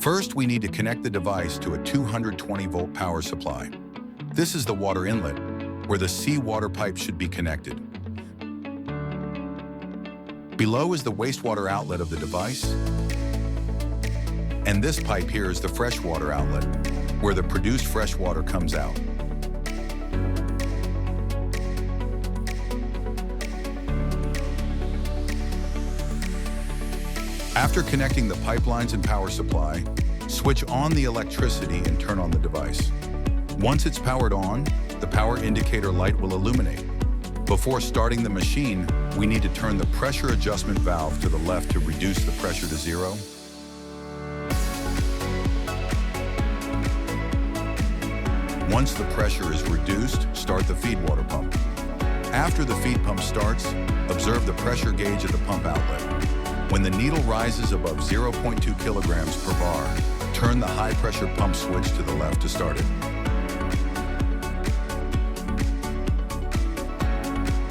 First, we need to connect the device to a 220-volt power supply. This is the water inlet, where the seawater pipe should be connected. Below is the wastewater outlet of the device, and this pipe here is the freshwater outlet, where the produced fresh water comes out. After connecting the pipelines and power supply, switch on the electricity and turn on the device. Once it's powered on, the power indicator light will illuminate. Before starting the machine, we need to turn the pressure adjustment valve to the left to reduce the pressure to zero. Once the pressure is reduced, start the feed water pump. After the feed pump starts, observe the pressure gauge at the pump outlet. When the needle rises above 0.2 kilograms per bar, turn the high pressure pump switch to the left to start it.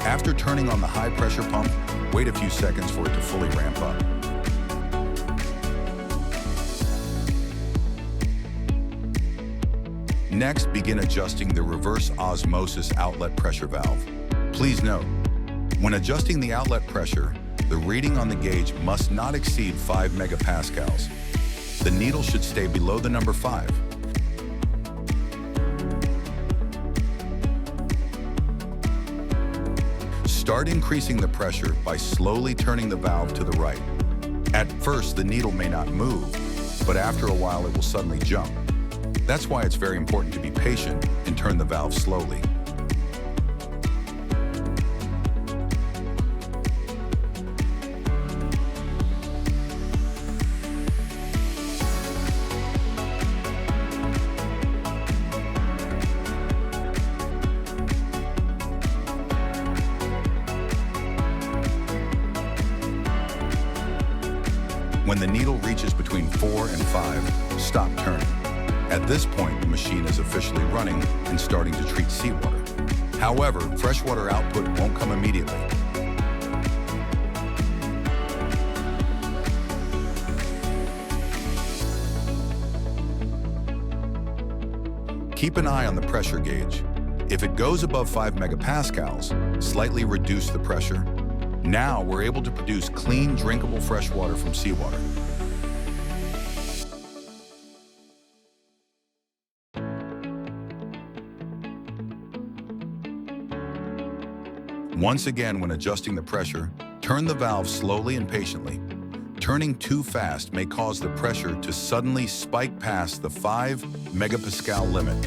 After turning on the high pressure pump, wait a few seconds for it to fully ramp up. Next, begin adjusting the reverse osmosis outlet pressure valve. Please note, when adjusting the outlet pressure, the reading on the gauge must not exceed 5 megapascals. The needle should stay below the number 5. Start increasing the pressure by slowly turning the valve to the right. At first, the needle may not move, but after a while it will suddenly jump. That's why it's very important to be patient and turn the valve slowly. When the needle reaches between 4 and 5, stop turning. At this point, the machine is officially running and starting to treat seawater. However, freshwater output won't come immediately. Keep an eye on the pressure gauge. If it goes above 5 megapascals, slightly reduce the pressure. Now we're able to produce clean, drinkable fresh water from seawater. Once again, when adjusting the pressure, turn the valve slowly and patiently. Turning too fast may cause the pressure to suddenly spike past the 5 megapascal limit,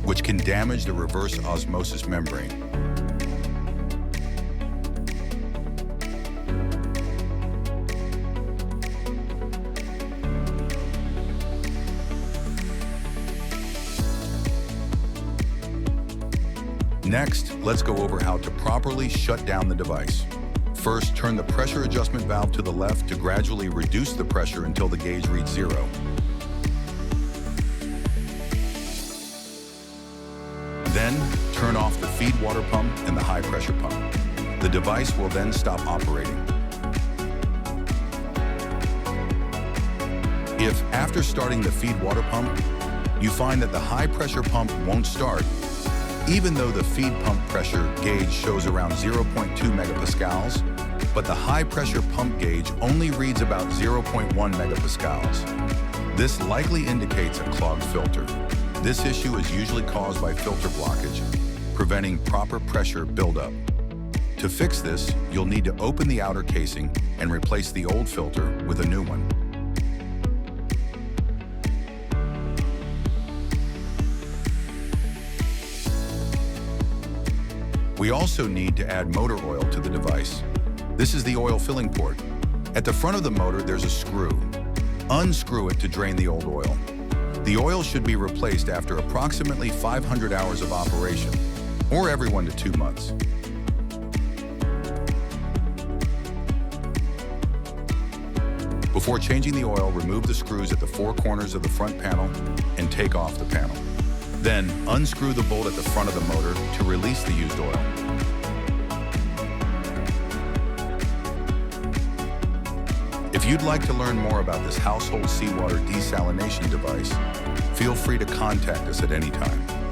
which can damage the reverse osmosis membrane. Next, let's go over how to properly shut down the device. First, turn the pressure adjustment valve to the left to gradually reduce the pressure until the gauge reads 0. Then, turn off the feed water pump and the high pressure pump. The device will then stop operating. If, after starting the feed water pump, you find that the high pressure pump won't start, even though the feed pump pressure gauge shows around 0.2 megapascals, but the high pressure pump gauge only reads about 0.1 megapascals. This likely indicates a clogged filter. This issue is usually caused by filter blockage, preventing proper pressure buildup. To fix this, you'll need to open the outer casing and replace the old filter with a new one. We also need to add motor oil to the device. This is the oil filling port. At the front of the motor, there's a screw. Unscrew it to drain the old oil. The oil should be replaced after approximately 500 hours of operation, or every 1 to 2 months. Before changing the oil, remove the screws at the 4 corners of the front panel and take off the panel. Then, unscrew the bolt at the front of the motor to release the used oil. If If you'd like to learn more about this household seawater desalination device, feel free to contact us at any time.